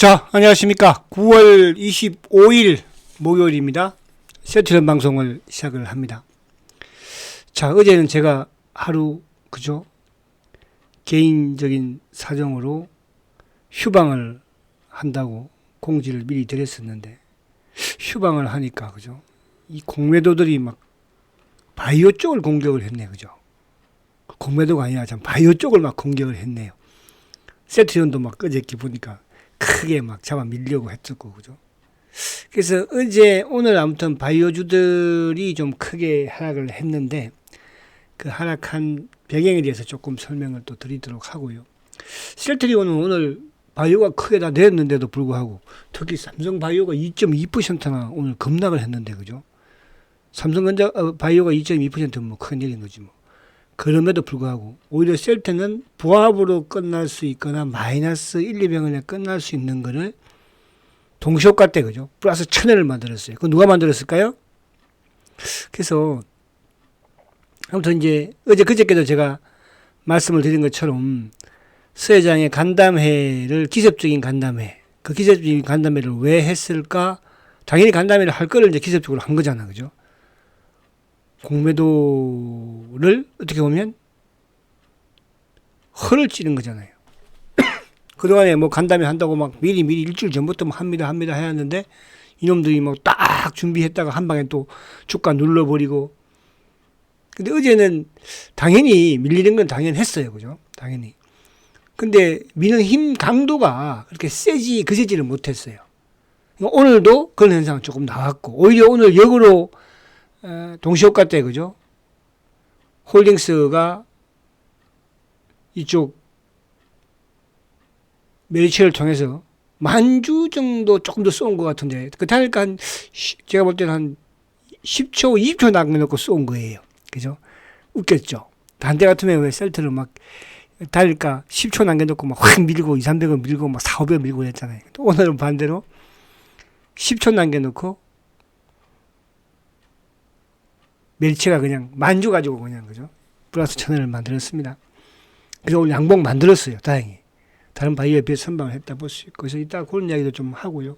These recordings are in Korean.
자, 안녕하십니까. 9월 25일 목요일입니다. 세트전 방송을 시작을 합니다. 자, 어제는 제가 하루, 개인적인 사정으로 휴방을 한다고 공지를 미리 드렸었는데, 휴방을 하니까, 이 공매도들이 막 바이오 쪽을 공격을 했네요. 공매도가 아니라 참 바이오 쪽을 막 공격을 했네요. 세트전도 막 어저께 보니까 크게 막 잡아 밀려고 했었고, 그래서 어제 오늘 아무튼 바이오주들이 좀 크게 하락을 했는데, 그 하락한 배경에 대해서 조금 설명을 또 드리도록 하고요. 셀트리온은 오늘 바이오가 크게 다 내렸는데도 불구하고, 특히 삼성 바이오가 2.2%나 오늘 급락을 했는데, 삼성전자 바이오가 2.2% 뭐 크게 내린 거지 뭐. 그럼에도 불구하고 오히려 셀트는 부합으로 끝날 수 있거나 마이너스 1, 2병원에 끝날 수 있는 거를 동시효과 때 플러스 1000원을 만들었어요. 그거 누가 만들었을까요? 그래서 아무튼 이제 어제 그저께도 제가 말씀을 드린 것처럼 서 회장의 간담회를 기습적인 간담회, 그 기습적인 간담회를 왜 했을까? 당연히 간담회를 할 거를 이제 기습적으로 한 거잖아, 그죠? 공매도를 어떻게 보면 허를 찌른 거잖아요. 그동안에 뭐 간담회 한다고 막 미리 일주일 전부터 합니다 해야 하는데, 이놈들이 뭐 딱 준비했다가 한 방에 또 주가 눌러버리고. 근데 어제는 당연히 밀리는 건 당연했어요. 그죠? 당연히. 근데 미는 힘 강도가 그렇게 그세지를 못했어요. 오늘도 그런 현상은 조금 나왔고, 오히려 오늘 역으로 동시효과 때, 홀딩스가 이쪽 메리츠를 통해서 만주 정도 조금 더 쏜 것 같은데, 그다니까 제가 볼 때는 한 10초, 20초 남겨놓고 쏜 거예요. 그죠? 웃겼죠? 단대 같으면 왜 셀트를 막 달릴까 10초 남겨놓고 막 확 밀고 2, 300원 밀고 막 4, 500원 밀고 했잖아요. 오늘은 반대로 10초 남겨놓고 멸치가 그냥 만주 가지고 그냥 플러스 1000원을 만들었습니다. 그래서 오늘 양봉 만들었어요. 다행히. 다른 바이오에 비해 선방을 했다 볼 수 있고. 그래서 이따 그런 이야기도 좀 하고요.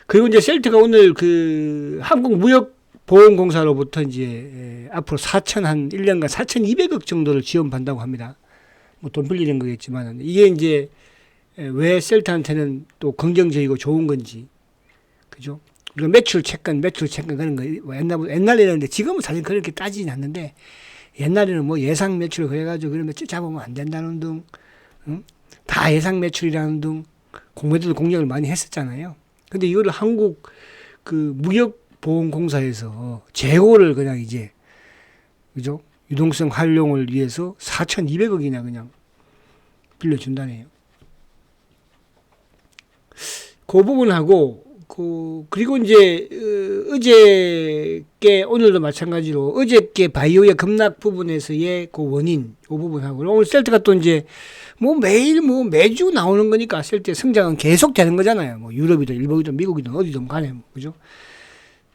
그리고 이제 셀트가 오늘 그 한국무역보험공사로부터 이제 앞으로 1년간 4,200억 정도를 지원받는다고 합니다. 뭐 돈 빌리는 거겠지만, 이게 이제 왜 셀트한테는 또 긍정적이고 좋은 건지. 그죠? 그리고 매출 채권 그런 거 옛날에는, 지금은 사실 그렇게 따지진 않는데, 옛날에는 뭐 예상 매출 그래가지고 그런 매출 잡으면 안 된다는 등, 다 예상 매출이라는 등 공매도도 공략을 많이 했었잖아요. 근데 이거를 한국 그 무역보험공사에서 재고를 그냥 이제, 그죠? 유동성 활용을 위해서 4,200억이나 그냥 빌려준다네요. 그 부분하고, 그리고 이제 어저께 오늘도 마찬가지로 어저께 바이오의 급락 부분에서의 그 원인, 그 부분하고, 오늘 셀트가 또 이제 뭐 매주 나오는 거니까 셀트의 성장은 계속 되는 거잖아요. 뭐 유럽이든 일본이든 미국이든 어디든 간에, 그죠?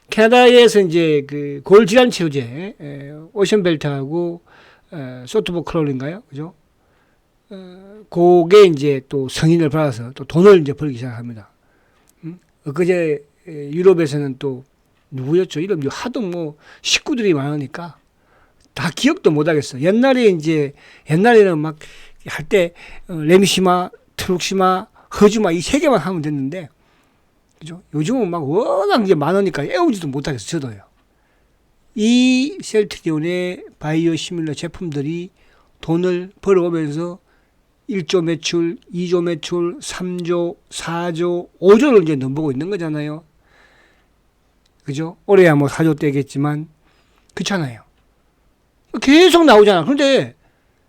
캐나다에서 이제 그 골 질환 치료제 오션벨트하고 소트보 크롤인가요, 그죠? 그게 이제 또 승인을 받아서 또 돈을 이제 벌기 시작합니다. 그제 유럽에서는 또 누구였죠? 이름 하도 뭐 식구들이 많으니까 다 기억도 못 하겠어. 옛날에는 막 할 때 렘시마, 트룩시마, 허주마 이 세 개만 하면 됐는데, 그죠? 요즘은 막 워낙 이제 많으니까 애우지도 못하겠어. 저도요. 이 셀트리온의 바이오 시밀러 제품들이 돈을 벌어오면서 1조 매출, 2조 매출, 3조, 4조, 5조를 이제 넘보고 있는 거잖아요. 그죠? 올해야 뭐 4조 때겠지만, 그렇잖아요. 계속 나오잖아. 그런데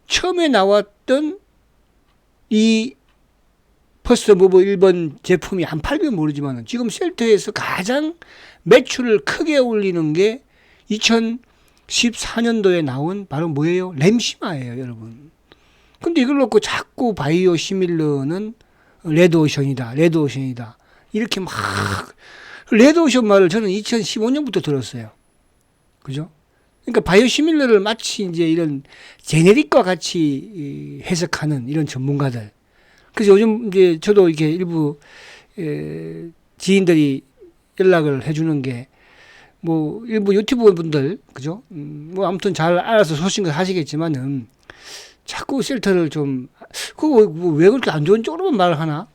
처음에 나왔던 이 퍼스트 무브 1번 제품이 안 팔면 모르지만, 지금 셀트에서 가장 매출을 크게 올리는 게 2014년도에 나온 바로 뭐예요? 렘시마예요, 여러분. 근데 이걸 놓고 자꾸 바이오 시밀러는 레드오션이다. 이렇게 막, 레드오션 말을 저는 2015년부터 들었어요. 그죠? 그러니까 바이오 시밀러를 마치 이제 이런 제네릭과 같이 해석하는 이런 전문가들. 그래서 요즘 이제 저도 이렇게 일부 지인들이 연락을 해주는 게 뭐 일부 유튜브 분들 그죠? 뭐 아무튼 잘 알아서 소신을 하시겠지만은 자꾸 쉘터를 좀 그거 왜 그렇게 안 좋은 쪽으로만 말을 하나?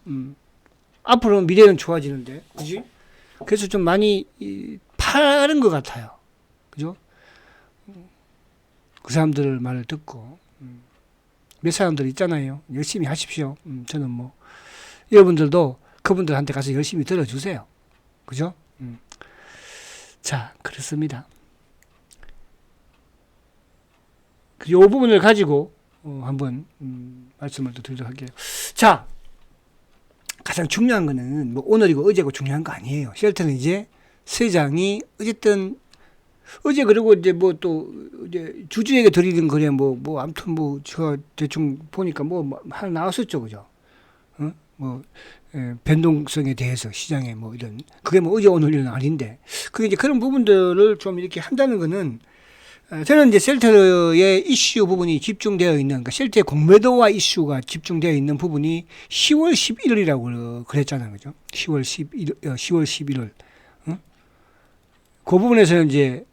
앞으로 미래는 좋아지는데, 그지? 그래서 좀 많이 파는 것 같아요, 그죠? 그 사람들 말을 듣고 몇 사람들 있잖아요. 열심히 하십시오. 저는 뭐 여러분들도 그분들한테 가서 열심히 들어주세요, 그죠? 자, 그렇습니다. 이 부분을 가지고 한번 말씀을 또 드리도록 할게요. 자, 가장 중요한 거는 뭐 오늘이고 어제고 중요한 거 아니에요. 쉘터는 이제 세장이 어쨌든 어제 그리고 이제 뭐 또 이제 주주에게 드리는 거래 뭐 아무튼 뭐 저 대충 보니까 뭐 하나 나왔었죠, 그죠? 뭐 변동성에 대해서 시장에 뭐 이런 그게 뭐 어제 오늘 일은 아닌데 그게 이제 그런 부분들을 좀 이렇게 한다는 거는 저는 이제 셀터의 이슈 부분이 집중되어 있는, 그러니까 셀터의 공매도와 이슈가 집중되어 있는 부분이 10월 11일이라고 그랬잖아요, 그죠? 10월 11일. 그 부분에서 이제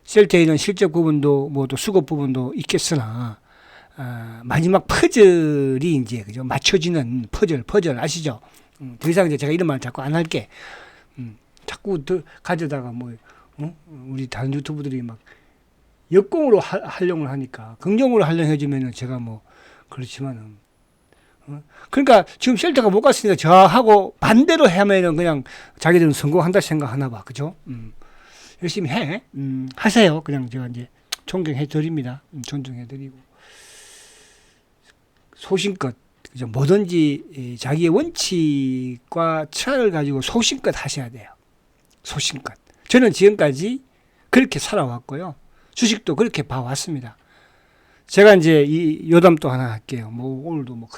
셀터에 있는 실적 부분도 뭐 또 수급 부분도 있겠으나, 마지막 퍼즐이 이제, 그죠? 맞춰지는 퍼즐 아시죠? 더 이상 이제 제가 이런 말 자꾸 안 할게. 자꾸 더 가져다가 뭐, 우리 다른 유튜브들이 막 역공으로 활용을 하니까 긍정으로 활용해주면은 제가 뭐 그렇지만은 그러니까 지금 쉘터가 못 갔으니까 저하고 반대로 하면은 그냥 자기들은 성공한다 생각하나 봐, 그죠? 열심히 해 하세요. 그냥 제가 이제 존경해 드립니다. 존중해 드리고 소신껏 그죠? 뭐든지 자기의 원칙과 철학을 가지고 소신껏 하셔야 돼요. 소신껏. 저는 지금까지 그렇게 살아왔고요. 주식도 그렇게 봐왔습니다. 제가 이제 이 요담 또 하나 할게요. 뭐 오늘도 뭐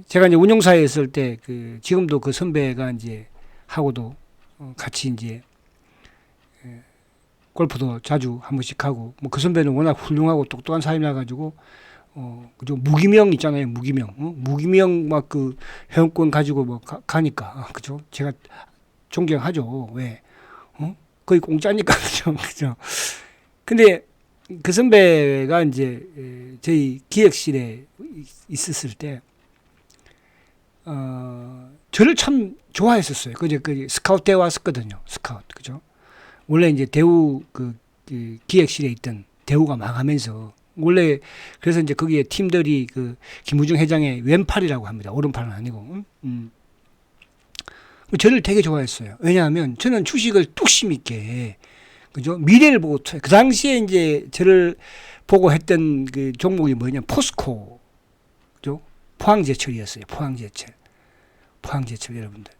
제가 이제 운용사에 있을 때 지금도 그 선배가 이제 하고도 같이 이제 골프도 자주 한 번씩 하고 뭐 그 선배는 워낙 훌륭하고 똑똑한 사람이라 가지고 그죠? 무기명 있잖아요. 무기명 막 그 회원권 가지고 뭐 가니까 그죠? 제가 존경하죠. 왜? 거의 공짜니까 그죠? 그죠? 근데 그 선배가 이제 저희 기획실에 있었을 때 저를 참 좋아했었어요. 그제 스카우트 때 왔었거든요. 스카우트 그죠? 원래 이제 대우 그 기획실에 있던 대우가 망하면서 원래 그래서 이제 거기에 팀들이 그 김우중 회장의 왼팔이라고 합니다. 오른팔은 아니고. 저를 되게 좋아했어요. 왜냐하면 저는 주식을 뚝심 있게 그죠? 미래를 보고 그 당시에 이제 저를 보고 했던 그 종목이 뭐냐? 포스코. 그죠? 포항제철이었어요. 포항제철 여러분들.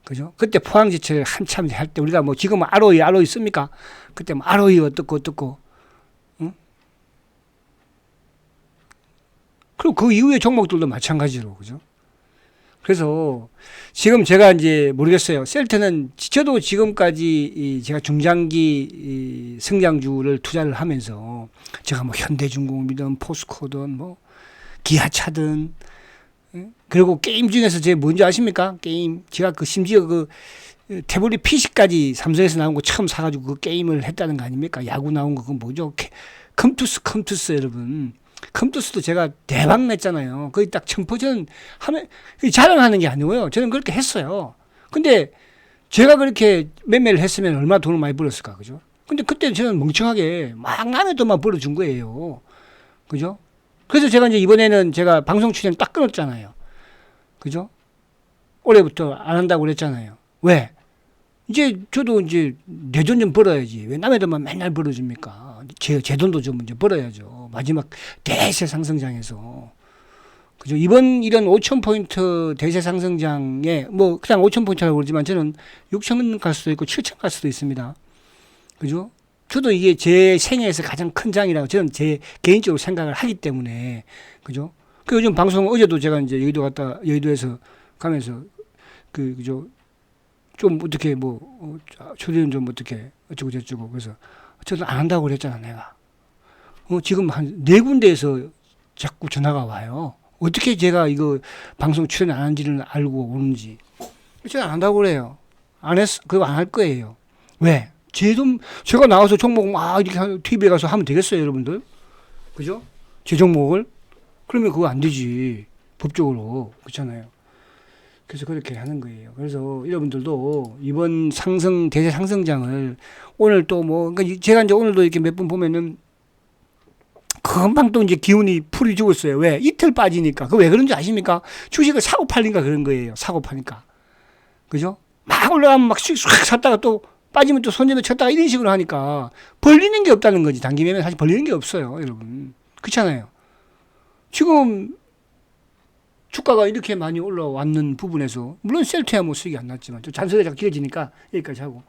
그죠? 그때 포항제철 한참 할 때 우리가 뭐 지금 ROE 씁니까? 그때 뭐 ROE 어떻고 응? 그리고 그 이후의 종목들도 마찬가지로 그죠? 그래서 지금 제가 이제 모르겠어요. 셀트는 저도 지금까지 제가 중장기 성장주를 투자를 하면서 제가 뭐 현대중공업이든 포스코든 뭐 기아차든 그리고 게임 중에서 제가 뭔지 아십니까? 게임 제가 심지어 태블릿 PC까지 삼성에서 나온 거 처음 사가지고 그 게임을 했다는 거 아닙니까? 야구 나온 거 그건 뭐죠? 컴투스 여러분. 컴투스도 제가 대박 냈잖아요. 거의 딱 점퍼전 하면 자랑하는 게 아니고요. 저는 그렇게 했어요. 근데 제가 그렇게 매매를 했으면 얼마나 돈을 많이 벌었을까, 그죠? 근데 그때 저는 멍청하게 막 남의 돈만 벌어준 거예요. 그죠? 그래서 제가 이제 이번에는 제가 방송 출연 딱 끊었잖아요. 그죠? 올해부터 안 한다고 그랬잖아요. 왜? 이제 저도 이제 내 돈 좀 벌어야지. 왜 남의 돈만 맨날 벌어줍니까? 제 돈도 좀 이제 벌어야죠. 마지막 대세 상승장에서. 그죠? 이번 이런 5,000포인트 대세 상승장에 뭐 그냥 5,000포인트라고 그러지만 저는 6,000 갈 수도 있고 7,000 갈 수도 있습니다. 그죠? 저도 이게 제 생애에서 가장 큰 장이라고 저는 제 개인적으로 생각을 하기 때문에. 그죠? 그 요즘 방송 어제도 제가 이제 여의도에서 가면서 그죠? 좀 어떻게 뭐 초대는 좀 어떻게 어쩌고 저쩌고 그래서 저도 안 한다고 그랬잖아 내가. 지금 한 4군데에서 자꾸 전화가 와요. 어떻게 제가 이거 방송 출연 안 한지를 알고 오는지. 제가 안 한다고 그래요. 그거 안 할 거예요. 왜? 제가 나와서 종목 막 이렇게 TV에 가서 하면 되겠어요, 여러분들? 그죠? 제 종목을? 그러면 그거 안 되지. 법적으로. 그렇잖아요. 그래서 그렇게 하는 거예요. 그래서 여러분들도 이번 대세 상승장을 오늘 또 그러니까 제가 이제 오늘도 이렇게 몇 분 보면은 금방 또 이제 기운이 풀이 죽었어요. 왜? 이틀 빠지니까. 그 왜 그런지 아십니까? 주식을 사고 팔리니까 그런 거예요. 사고 파니까. 그죠? 막 올라가면 막 쑥 샀다가 또 빠지면 또 손절을 쳤다가 이런 식으로 하니까 벌리는 게 없다는 거지. 단기 매매는 사실 벌리는 게 없어요. 여러분. 그렇잖아요. 지금 주가가 이렇게 많이 올라왔는 부분에서 물론 셀트야 뭐 수익이 안 났지만 좀 잔소리가 길어지니까 여기까지 하고.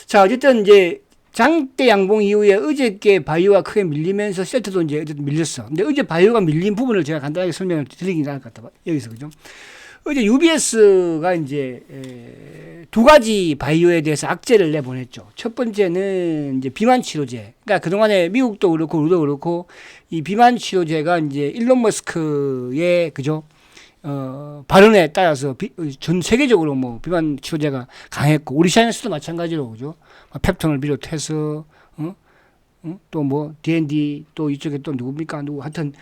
자, 어쨌든 이제 장대 양봉 이후에 어저께 바이오가 크게 밀리면서 셀트도 이제 어쨌든 밀렸어. 근데 어제 바이오가 밀린 부분을 제가 간단하게 설명을 드리긴 할 것 같다. 여기서 그죠? 어제 UBS가 이제 두 가지 바이오에 대해서 악재를 내보냈죠. 첫 번째는 이제 비만 치료제. 그러니까 그동안에 미국도 그렇고 우리도 그렇고 이 비만 치료제가 이제 일론 머스크의 그죠? 발언에 따라서 전 세계적으로 뭐 비만 치료제가 강했고 우리 시장에서도 마찬가지로 그죠? 펩톤을 비롯해서 또 뭐 D&D 또 이쪽에 또 누굽니까? 하여튼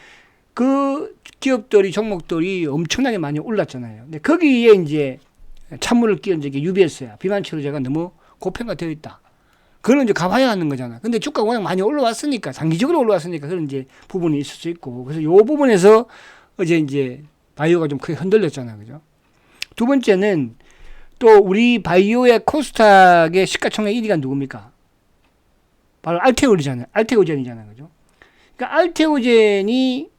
그 기업들이 종목들이 엄청나게 많이 올랐잖아요. 근데 거기에 이제 찬물을 끼얹은 게 UBS야. 비만 치료제가 너무 고평가되어 있다. 그거는 이제 가봐야 하는 거잖아. 근데 주가가 워낙 많이 올라왔으니까 장기적으로 올라왔으니까 그런 이제 부분이 있을 수 있고 그래서 요 부분에서 어제 이제 바이오가 좀 크게 흔들렸잖아요. 그죠? 두 번째는 또 우리 바이오의 코스닥의 시가총액 1위가 누굽니까? 바로 알테오젠이잖아요. 그죠? 그러니까 알테오젠이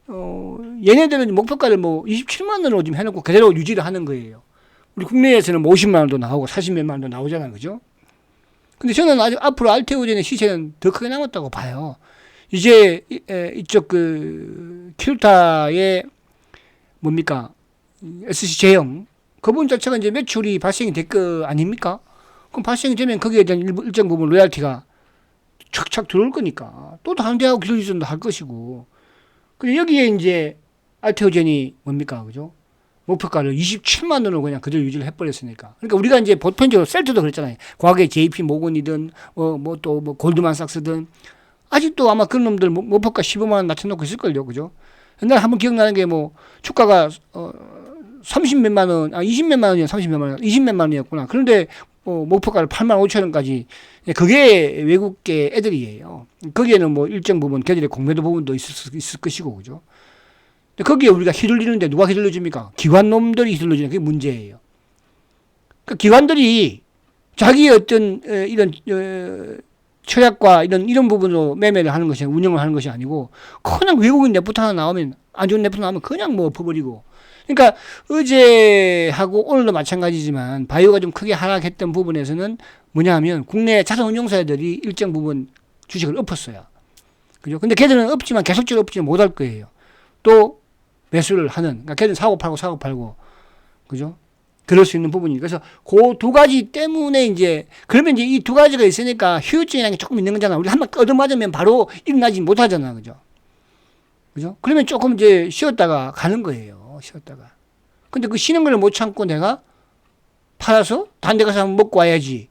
얘네들은 목표가를 뭐 27만 원으로 지금 해놓고 그대로 유지를 하는 거예요. 우리 국내에서는 뭐 50만 원도 나오고 40몇만 원도 나오잖아요. 그죠? 근데 저는 아직 앞으로 알테오젠의 시세는 더 크게 남았다고 봐요. 이제 이쪽 킬타의 뭡니까? SC제형 그분 자체가 이제 매출이 발생이 될 거 아닙니까? 그럼 발생이 되면 거기에 대한 일정 부분 로얄티가 착착 들어올 거니까 또 다른 데하고 기술 이전도 할 것이고. 근데 여기에 이제 알테오젠이 뭡니까? 그죠? 목표가를 27만 원으로 그냥 그대로 유지를 해버렸으니까. 그러니까 우리가 이제 보편적으로 셀트도 그랬잖아요. 과거에 JP 모건이든 뭐 골드만삭스든 아직도 아마 그런 놈들 목표가 15만 원 낮춰놓고 있을걸요. 그죠? 옛날에 한번 기억나는 게 뭐 주가가 30몇만 원, 20몇만 원이야, 30몇만 원, 20몇만 원이었구나. 그런데 목표가를 8만 5천 원까지. 그게 외국계 애들이에요. 거기에는 뭐 일정 부분 걔들의 공매도 부분도 있을 것이고, 그죠? 근데 거기에 우리가 휘둘리는데 누가 휘둘러줍니까? 기관놈들이 휘둘러주는 게 문제예요. 그러니까 기관들이 자기의 어떤 이런 처약과 이런 부분으로 매매를 하는 것이 운영을 하는 것이 아니고 그냥 외국인 레포트 하나 나오면 안 좋은 레포트 나오면 그냥 뭐 엎어버리고. 그러니까 어제하고 오늘도 마찬가지지만 바이오가 좀 크게 하락했던 부분에서는 뭐냐 하면 국내 자산운용사들이 일정 부분 주식을 엎었어요. 그죠? 근데 걔들은 엎지만 계속적으로 엎지는 못할 거예요. 또 매수를 하는, 그러니까 걔들은 사고 팔고. 그죠? 그럴 수 있는 부분이. 그래서 그 두 가지 때문에 이제, 그러면 이제 이 두 가지가 있으니까 휴유증이라는 게 조금 있는 거잖아. 우리 한번 얻어맞으면 바로 일어나지 못하잖아. 그죠? 그죠? 그러면 조금 이제 쉬었다가 가는 거예요. 쉬었다가. 근데 그 쉬는 걸 못 참고 내가 팔아서 다른 데 가서 한번 먹고 와야지.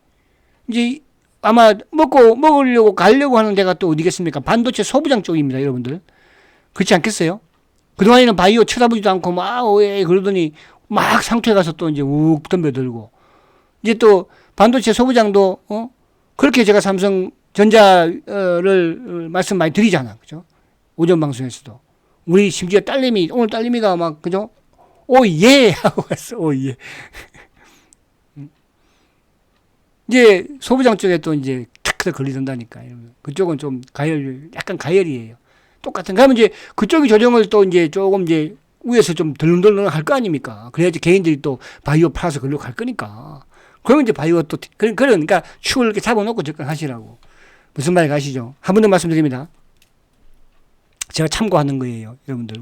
이제 아마 먹으려고 가려고 하는 데가 또 어디겠습니까? 반도체 소부장 쪽입니다. 여러분들. 그렇지 않겠어요? 그동안에는 바이오 쳐다보지도 않고 막 그러더니 막 상투에 가서 또 이제 욱 덤벼들고. 이제 또 반도체 소부장도 그렇게 제가 삼성전자를 말씀 많이 드리잖아. 그죠? 오전 방송에서도. 우리 심지어 오늘 딸내미가 막 그죠? 오예 하고 갔어. 오예. 이제 소부장 쪽에 또 이제 탁 걸리던다니까. 그쪽은 좀 약간 가열이에요. 똑같은. 그러면 이제 그쪽이 조정을 또 이제 조금 이제 위에서 좀 덜렁덜렁 할 거 아닙니까? 그래야지 개인들이 또 바이오 팔아서 걸로 갈 거니까. 그러면 이제 바이오가 또, 그러니까 축을 이렇게 잡아놓고 접근하시라고. 무슨 말인지 아시죠? 한 번 더 말씀드립니다. 제가 참고하는 거예요. 여러분들,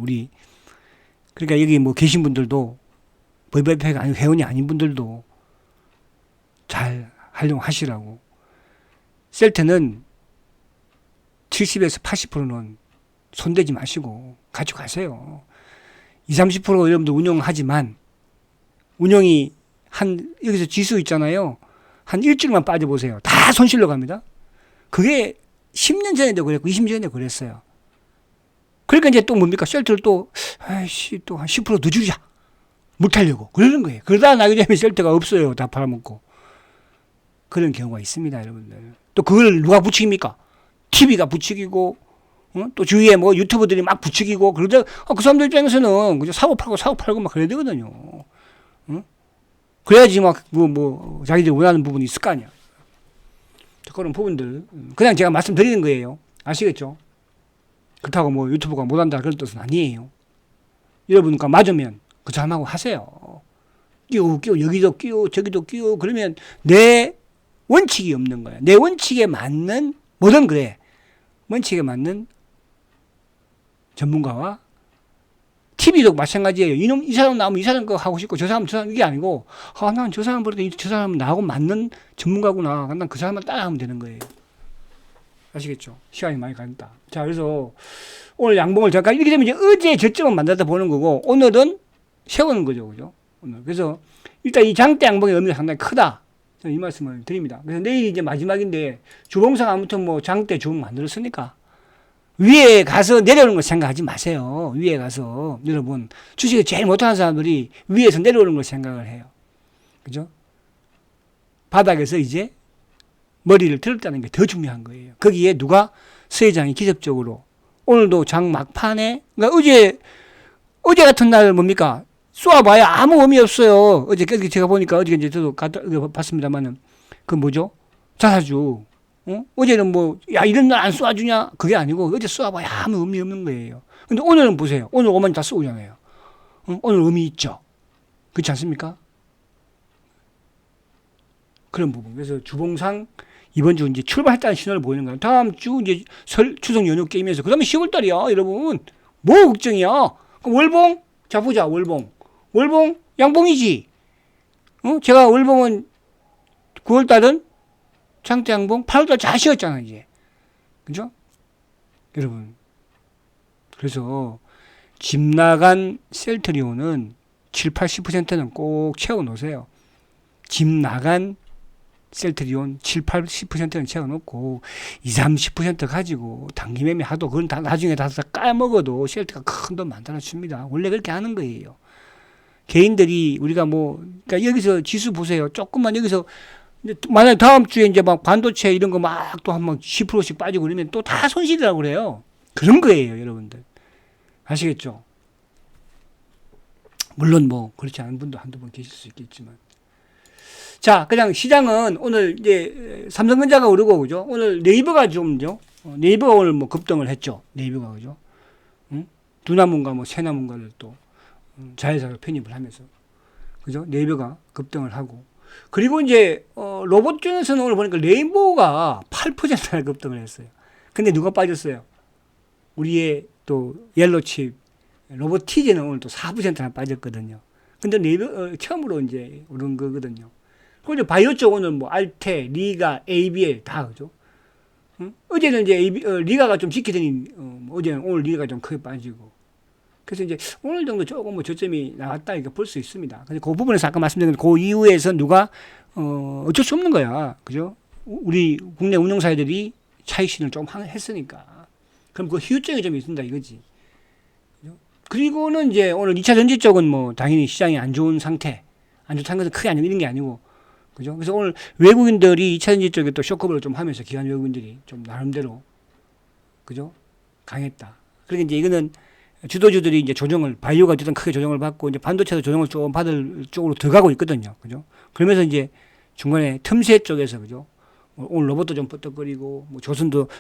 그러니까 여기 뭐 계신 분들도, VVP가 아닌 회원이 아닌 분들도 잘 활용하시라고. 셀트는 70에서 80%는 손대지 마시고 가지고 가세요. 30% 여러분들 운영하지만 운영이 여기서 지수 있잖아요. 한 일주일만 빠져보세요. 다 손실로 갑니다. 그게 10년 전에도 그랬고 20년 전에도 그랬어요. 그러니까 이제 또 뭡니까? 쉘터를 또 한 10% 더 줄이자. 못하려고. 그러는 거예요. 그러다 나게 되면 쉘터가 없어요. 다 팔아먹고. 그런 경우가 있습니다, 여러분들. 또 그걸 누가 부추깁니까? TV가 부추기고, 또 주위에 뭐 유튜버들이 막 부추기고, 그러다 그 사람들 입장에서는 그저 사고 팔고 막 그래야 되거든요. 그래야지 막 자기들이 원하는 부분이 있을 거 아니야. 그런 부분들 그냥 제가 말씀드리는 거예요. 아시겠죠? 그렇다고 뭐 유튜브가 못한다 그런 뜻은 아니에요. 여러분과 맞으면 그 사람하고 하세요. 끼우 여기도 끼우 저기도 끼우 그러면 내 원칙이 없는 거야. 내 원칙에 맞는 뭐든 그래. 원칙에 맞는 전문가와 TV도 마찬가지예요. 이 사람 나오면 이 사람 거 하고 싶고 저 사람 이게 아니고 난 저 사람 보니까 저 사람은 나하고 맞는 전문가구나. 난 그 사람만 따라하면 되는 거예요. 아시겠죠? 시간이 많이 간다. 자, 그래서 오늘 양봉을 잠깐 이렇게 되면 이제 어제 저점은 만들다 보는 거고 오늘은 세우는 거죠. 그죠? 오늘. 그래서 일단 이 장대 양봉의 의미가 상당히 크다. 저는 이 말씀을 드립니다. 그래서 내일이 이제 마지막인데 주봉상 아무튼 뭐 장대 주봉 만들었으니까 위에 가서 내려오는 걸 생각하지 마세요. 위에 가서 여러분 주식을 제일 못하는 사람들이 위에서 내려오는 걸 생각을 해요. 그죠? 바닥에서 이제 머리를 들었다는 게 더 중요한 거예요. 거기에 누가 서회장이 기습적으로 오늘도 장 막판에 그러니까 어제 같은 날 뭡니까? 쏘아봐야 아무 의미 없어요. 어제 제가 보니까 어제 이제 저도 봤습니다만은 그 뭐죠? 자사주. 어제는 이런 날 안 쏘아주냐? 그게 아니고, 어제 쏘아봐야 아무 의미 없는 거예요. 근데 오늘은 보세요. 오늘 5만 다 쏘잖아요. 오늘 의미 있죠? 그렇지 않습니까? 그런 부분. 그래서 주봉상 이번 주 이제 출발했다는 신호를 보이는 거예요. 다음 주 이제 추석 연휴 게임에서. 그 다음에 10월달이야, 여러분. 뭐 걱정이야? 월봉? 자, 보자, 월봉. 월봉? 양봉이지. 제가 월봉은 9월달은 장대 양봉 8월달 잘 쉬었잖아, 이제. 그죠? 여러분. 그래서 집 나간 셀트리온은 7, 80%는 꼭 채워 놓으세요. 집 나간 셀트리온 7, 80%는 채워 놓고 2, 30% 가지고 단기 매매 하도 그건 다 나중에 다 까먹어도 셀트가 큰 돈 만들어 줍니다. 원래 그렇게 하는 거예요. 개인들이 우리가 그러니까 여기서 지수 보세요. 조금만 여기서 만약 다음 주에 이제 막 반도체 이런 거 막 또 한번 10%씩 빠지고 그러면 또 다 손실이라고 그래요. 그런 거예요, 여러분들. 아시겠죠? 물론 그렇지 않은 분도 한두 분 계실 수 있겠지만. 자, 그냥 시장은 오늘 이제 삼성전자가 오르고, 그죠? 오늘 네이버가 네이버가 오늘 급등을 했죠. 네이버가, 그죠? 두나문과 세나문과를 또 자회사로 편입을 하면서. 그죠? 네이버가 급등을 하고. 그리고 이제 로봇 중에서는 오늘 보니까 레인보우가 8%나 급등을 했어요. 근데 누가 빠졌어요? 우리의 또 옐로칩 로보티즈는 오늘 또 4%나 빠졌거든요. 근데 네이버 처음으로 이제 오른 거거든요. 그리고 바이오 쪽 오늘 알테, 리가, ABL 다 그죠? 어제는 이제 리가가 좀 지키더니 어제는 오늘 리가가 좀 크게 빠지고. 그래서 이제 오늘 정도 조금 저점이 나왔다 이렇게 볼 수 있습니다. 근데 그 부분에서 아까 말씀드린 그 이후에서 누가 어쩔 수 없는 거야, 그죠? 우리 국내 운용사들이 차익실을 좀 했으니까 그럼 그 희유증이 좀 있습니다 이거지. 그죠? 그리고는 이제 오늘 2차 전지 쪽은 당연히 시장이 안 좋은 상태, 안 좋다는 것은 크게 이런 게 아니고, 그죠? 그래서 오늘 외국인들이 2차 전지 쪽에 또 쇼크업을 좀 하면서 기관 외국인들이 좀 나름대로, 그죠? 강했다. 그러니까 이제 이거는 주도주들이 이제 조정을, 바이오가 어쨌든 크게 조정을 받고, 이제 반도체도 조정을 좀 받을 쪽으로 들어가고 있거든요. 그죠? 그러면서 이제 중간에 틈새 쪽에서, 그죠? 오늘 로봇도 좀 뻗덕거리고,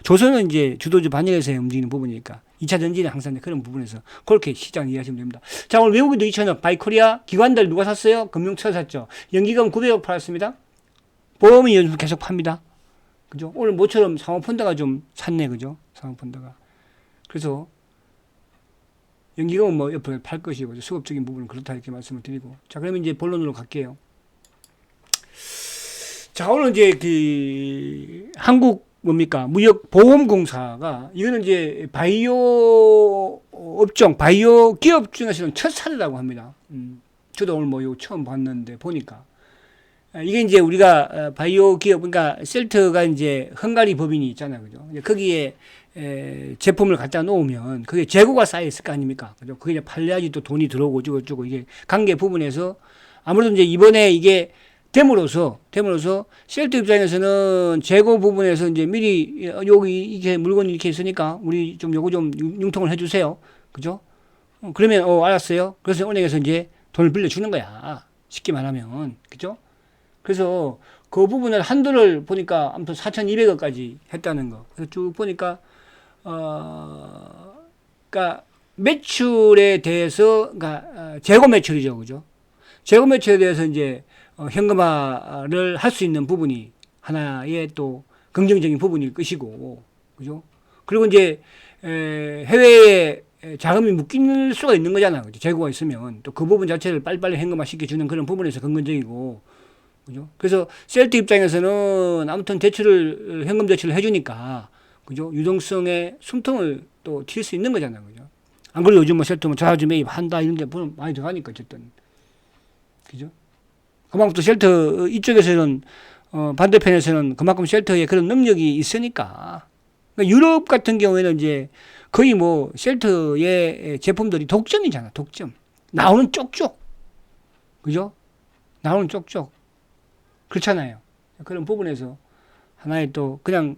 조선은 이제 주도주 반영해서 움직이는 부분이니까, 2차 전지는 항상 그런 부분에서 그렇게 시장 이해하시면 됩니다. 자, 오늘 외국인도 2,000억, 바이코리아, 기관들 누가 샀어요? 금융처 샀죠. 연기금 900억 팔았습니다. 보험이 요즘 계속 팝니다. 그죠? 오늘 모처럼 상호펀드가 좀 샀네, 그죠? 상호펀드가. 그래서, 연기금은 옆에 팔 것이고, 수급적인 부분은 그렇다 이렇게 말씀을 드리고. 자, 그러면 이제 본론으로 갈게요. 자, 오늘 이제 한국 뭡니까? 무역보험공사가 이거는 이제 바이오 업종, 바이오 기업 중에서는 첫 사례라고 합니다. 저도 오늘 뭐 이거 처음 봤는데 보니까 이게 이제 우리가 바이오 기업, 그러니까 셀트가 이제 헝가리 법인이 있잖아요, 그죠? 거기에 제품을 갖다 놓으면 그게 재고가 쌓여 있을 거 아닙니까? 그죠? 그게 이제 팔려야지 또 돈이 들어오고 어쩌고 이게 관계 부분에서 아무래도 이제 이번에 이게 됨으로써 셀트 입장에서는 재고 부분에서 이제 미리 여기 이게 물건이 이렇게 있으니까 우리 좀 요거 좀 융통을 해주세요, 그죠? 그러면 알았어요. 그래서 은행에서 이제 돈을 빌려주는 거야. 쉽게 말하면, 그죠? 그래서 그 부분을 한도를 보니까 아무튼 4,200억까지 했다는 거. 그래서 쭉 보니까 그러니까 매출에 대해서, 그러니까 재고 매출이죠, 그죠? 재고 매출에 대해서 이제 현금화를 할 수 있는 부분이 하나의 또 긍정적인 부분일 것이고, 그죠? 그리고 이제 해외에 자금이 묶일 수가 있는 거잖아요, 그죠? 재고가 있으면 또 그 부분 자체를 빨리빨리 현금화 시켜주는 그런 부분에서 긍정적이고, 그죠? 그래서 셀트 입장에서는 아무튼 대출을 현금 대출을 해주니까, 그죠? 유동성의 숨통을 또 튈 수 있는 거잖아요, 그죠? 안 그래도 요즘 뭐 셀트 뭐 자주 매입한다 이런 게 많이 들어가니까 어쨌든, 그죠? 그만큼 또 셀트 이쪽에서는 반대편에서는 그만큼 셀트에 그런 능력이 있으니까. 그러니까 유럽 같은 경우에는 이제 거의 뭐 셀트의 제품들이 독점이잖아, 독점. 나오는 쪽쪽, 그죠? 나오는 쪽쪽. 그렇잖아요. 그런 부분에서 하나의 또 그냥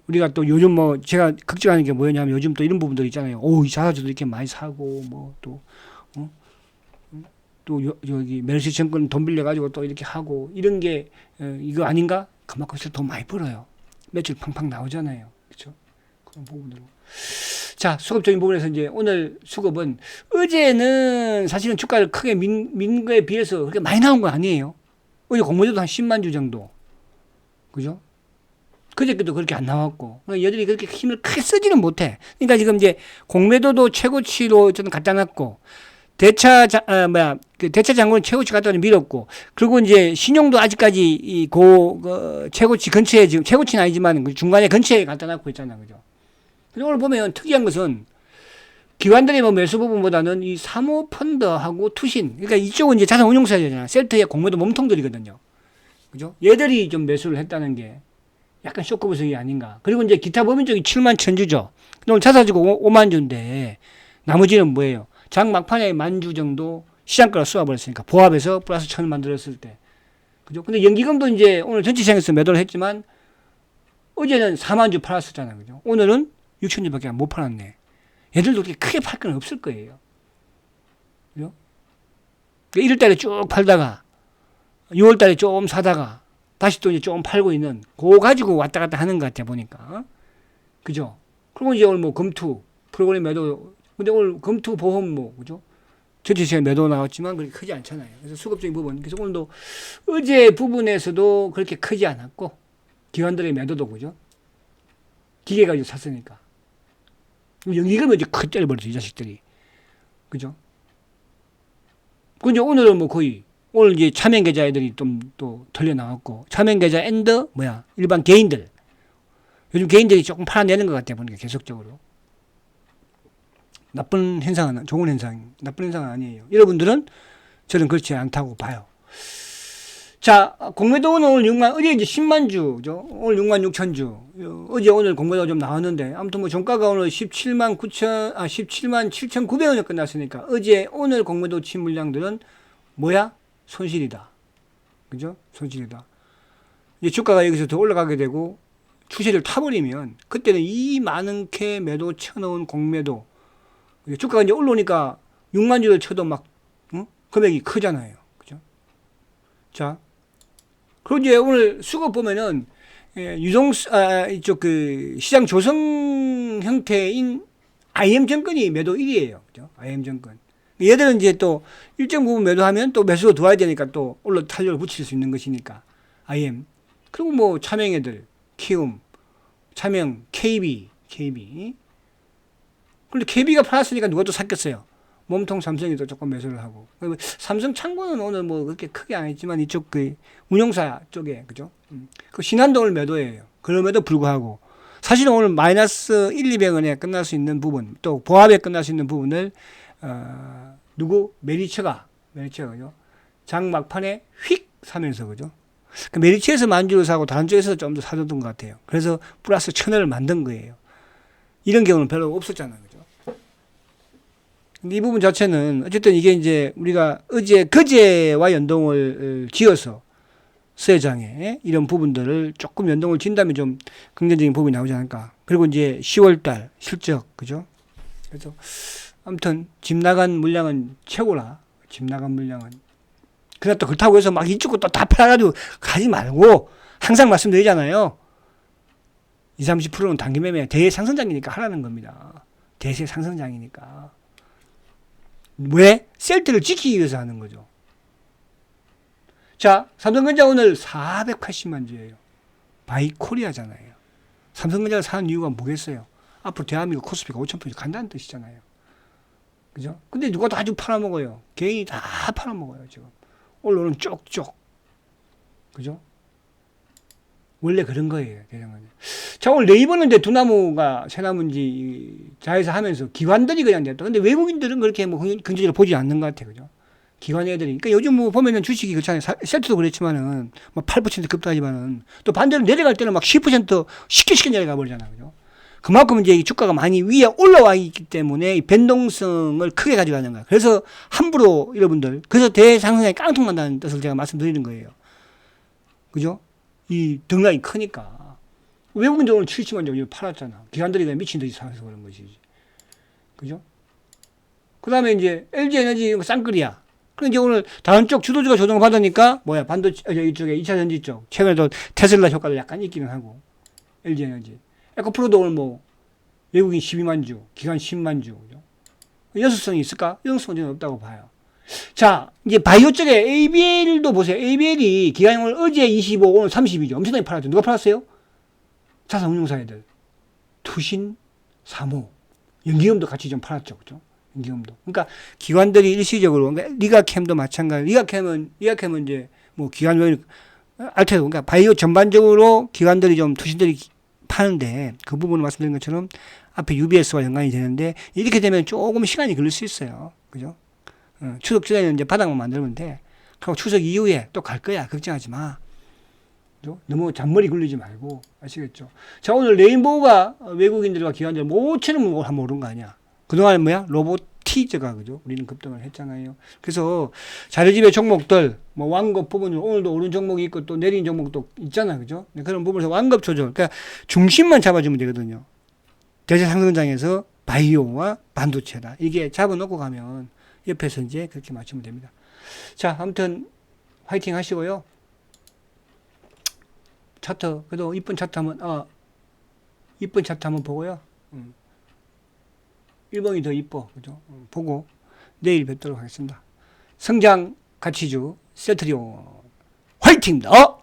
우리가 또 요즘 뭐 제가 걱정하는 게 뭐냐면 요즘 또 이런 부분들 있잖아요. 이 자사주도 이렇게 많이 사고 뭐 또 여기 메르시증권 돈 빌려가지고 또 이렇게 하고 이런 게 이거 아닌가? 그만큼 돈 많이 벌어요. 매출 팡팡 나오잖아요. 그렇죠? 그런 부분으로. 자, 수급적인 부분에서 이제 오늘 수급은 어제는 사실은 주가를 크게 민 거에 비해서 그렇게 많이 나온 건 아니에요. 어제 공모주도 한 10만 주 정도. 그죠? 그저께도 그렇게 안 나왔고. 여전히 그렇게 힘을 크게 쓰지는 못해. 그러니까 지금 이제 공매도도 최고치로 저는 갖다 놨고, 대차 장고는 최고치 갖다 밀었고, 그리고 이제 신용도 아직까지 최고치 근처에 지금, 최고치는 아니지만 그 중간에 근처에 갖다 놨고 있잖아. 그죠? 그리고 오늘 보면 특이한 것은 기관들의 뭐 매수 부분보다는 이 사모펀드하고 투신, 그러니까 이쪽은 이제 자산운용사잖아요. 셀트의 공매도 몸통들이거든요. 그죠? 얘들이 좀 매수를 했다는 게 약간 쇼크 분석이 아닌가. 그리고 이제 기타 법인 쪽이 7만 천주죠. 오늘 자사주가 5만 주인데 나머지는 뭐예요? 장 막판에 10,000주 정도 시장가로 쏘아버렸으니까 보합해서 플러스 1,000을 만들었을 때. 그죠? 근데 연기금도 이제 오늘 전체 시장에서 매도를 했지만 어제는 4만 주 팔았었잖아요. 그죠? 오늘은 6,000주밖에 못 팔았네. 얘들도 그렇게 크게 팔 건 없을 거예요. 그죠? 1월 달에 쭉 팔다가 6월 달에 좀 사다가 다시 또 이제 좀 팔고 있는 그거 가지고 왔다 갔다 하는 것 같아 보니까. 그죠? 그리고 이제 오늘 뭐 검투 프로그램 매도, 근데 오늘 검투 보험 뭐, 그죠? 전체 시간 매도 나왔지만 그렇게 크지 않잖아요. 그래서 수급적인 부분. 그래서 오늘도 어제 부분에서도 그렇게 크지 않았고, 기관들의 매도도, 그죠? 기계 가지고 샀으니까. 연기금을 이제 크게 때려버렸죠, 이 자식들이. 그죠? 근데 오늘은 뭐 거의, 오늘 이제 차명 계좌 애들이 좀 또 털려 나왔고, 차명 계좌 앤더, 일반 개인들. 요즘 개인들이 조금 팔아내는 것 같아, 보니까 계속적으로. 나쁜 현상은, 좋은 현상, 나쁜 현상은 아니에요. 여러분들은 저는 그렇지 않다고 봐요. 자, 공매도는 오늘 어제 이제 10만 주죠. 오늘 6만 6천 주. 어제 오늘 공매도 좀 나왔는데, 아무튼 뭐 종가가 오늘 17만 7,900원에 끝났으니까, 오늘 공매도 친 물량들은 손실이다. 그죠? 손실이다. 이제 주가가 여기서 더 올라가게 되고, 추세를 타버리면, 그때는 이 많은 캐 매도 쳐놓은 공매도, 주가가 이제 올라오니까 6만 주를 쳐도 막, 금액이 크잖아요. 그죠? 자. 그리고 이제 오늘 수급 보면은, 이쪽 시장 조성 형태인 IM증권이 매도 1위에요. 그죠? IM증권. 얘들은 이제 또 일정 부분 매도하면 또 매수가 들어와야 되니까 또 탄력을 붙일 수 있는 것이니까. IM. 그리고 뭐 차명 애들, 키움, 차명, KB. 근데 KB가 팔았으니까 누가 또 샀겠어요? 몸통 삼성이 또 조금 매수를 하고. 삼성 창고는 오늘 뭐 그렇게 크게 안 했지만 이쪽 그 운용사 쪽에, 그죠? 그 신한동을 매도해요. 그럼에도 불구하고. 사실은 오늘 마이너스 1, 200원에 끝날 수 있는 부분, 또 보합에 끝날 수 있는 부분을, 메리츠가, 그죠? 장 막판에 휙 사면서, 그죠? 그 메리츠에서 만주를 사고 다른 쪽에서 좀 더 사줬던 것 같아요. 그래서 플러스 1000원을 만든 거예요. 이런 경우는 별로 없었잖아요. 그죠? 근데 이 부분 자체는 어쨌든 이게 이제 우리가 그제와 연동을 지어서 수혜장에 이런 부분들을 조금 연동을 진다면 좀 긍정적인 부분이 나오지 않을까. 그리고 이제 10월달 실적, 그죠? 그래서 아무튼 집 나간 물량은 최고라. 집 나간 물량은. 그러나 또 그렇다고 해서 막 이쪽고 또 다 팔아가지고 가지 말고 항상 말씀드리잖아요. 20, 30%는 단기 매매 대상승장이니까 하라는 겁니다. 대세 상승장이니까. 왜? 셀트를 지키기 위해서 하는 거죠. 자, 삼성전자 오늘 480만 주예요. 바이코리아잖아요. 삼성전자를 사는 이유가 뭐겠어요? 앞으로 대한민국 코스피가 5,000% 간다는 뜻이잖아요. 그죠? 근데 누가 다 아주 팔아먹어요. 개인이 다 팔아먹어요, 지금. 올라오는 쪽쪽. 그죠? 원래 그런 거예요, 대장은. 자, 오늘 네이버는 이제 두나무가 새나무인지 자회사 하면서 기관들이 그냥 냈다. 근데 외국인들은 그렇게 뭐 긍정적으로 보지 않는 것 같아요, 그죠? 기관 애들이. 그러니까 요즘 뭐 보면은 주식이 그렇잖아요. 셀트도 그랬지만은, 뭐 8% 급등하지만은, 또 반대로 내려갈 때는 막 10% 쉽게 내려가 버리잖아요, 그죠? 그만큼 이제 이 주가가 많이 위에 올라와 있기 때문에 이 변동성을 크게 가져가는 거예요. 그래서 함부로 여러분들, 그래서 대상승에 깡통난다는 뜻을 제가 말씀드리는 거예요. 그죠? 이 등락이 크니까. 외국인들 오늘 70만 점 팔았잖아. 기관들이 그냥 미친 듯이 사서 그런 것이지. 그죠? 그 다음에 이제 LG에너지 쌍끌이야. 그럼 이제 오늘 다른 쪽 주도주가 조정을 받으니까, 이쪽에 2차 전지 쪽. 최근에도 테슬라 효과도 약간 있기는 하고. LG에너지. 에코프로도 오늘 뭐, 외국인 12만 주, 기관 10만 주. 그죠? 연속성이 있을까? 연속성은 저는 없다고 봐요. 자, 이제 바이오 쪽에 ABL도 보세요. ABL이 기관이 오늘 어제 25, 오늘 32죠. 엄청나게 팔았죠. 누가 팔았어요? 자산운용사 애들. 투신, 사모, 연기금도 같이 좀 팔았죠. 그죠? 연기금도. 그러니까 기관들이 일시적으로, 그러니까 리가캠도 마찬가지. 리가캠은 이제 뭐 기관, 알테도, 그러니까 바이오 전반적으로 기관들이 좀 투신들이 파는데 그 부분을 말씀드린 것처럼 앞에 UBS와 연관이 되는데 이렇게 되면 조금 시간이 걸릴 수 있어요. 그죠? 추석 전에 이제 바닥만 만들면 돼. 그리고 추석 이후에 또 갈 거야. 걱정하지 마. 그죠? 너무 잔머리 굴리지 말고. 아시겠죠? 자, 오늘 레인보우가 외국인들과 기관들 모처럼 한번 오른 거 아니야. 그동안에 뭐야? 로보티즈가, 그죠? 우리는 급등을 했잖아요. 그래서 자료집의 종목들, 뭐 완급 부분을 오늘도 오른 종목이 있고 또 내린 종목도 있잖아. 그죠? 그런 부분에서 완급 조절. 그러니까 중심만 잡아주면 되거든요. 대세 상승장에서 바이오와 반도체다. 이게 잡아놓고 가면 옆에서 이제 그렇게 맞추면 됩니다. 자, 아무튼 화이팅 하시고요. 차트, 그래도 이쁜 차트 한번 보고요. 1번이 더 이뻐. 그죠? 보고 내일 뵙도록 하겠습니다. 성장 가치주 세트리온 화이팅입니다.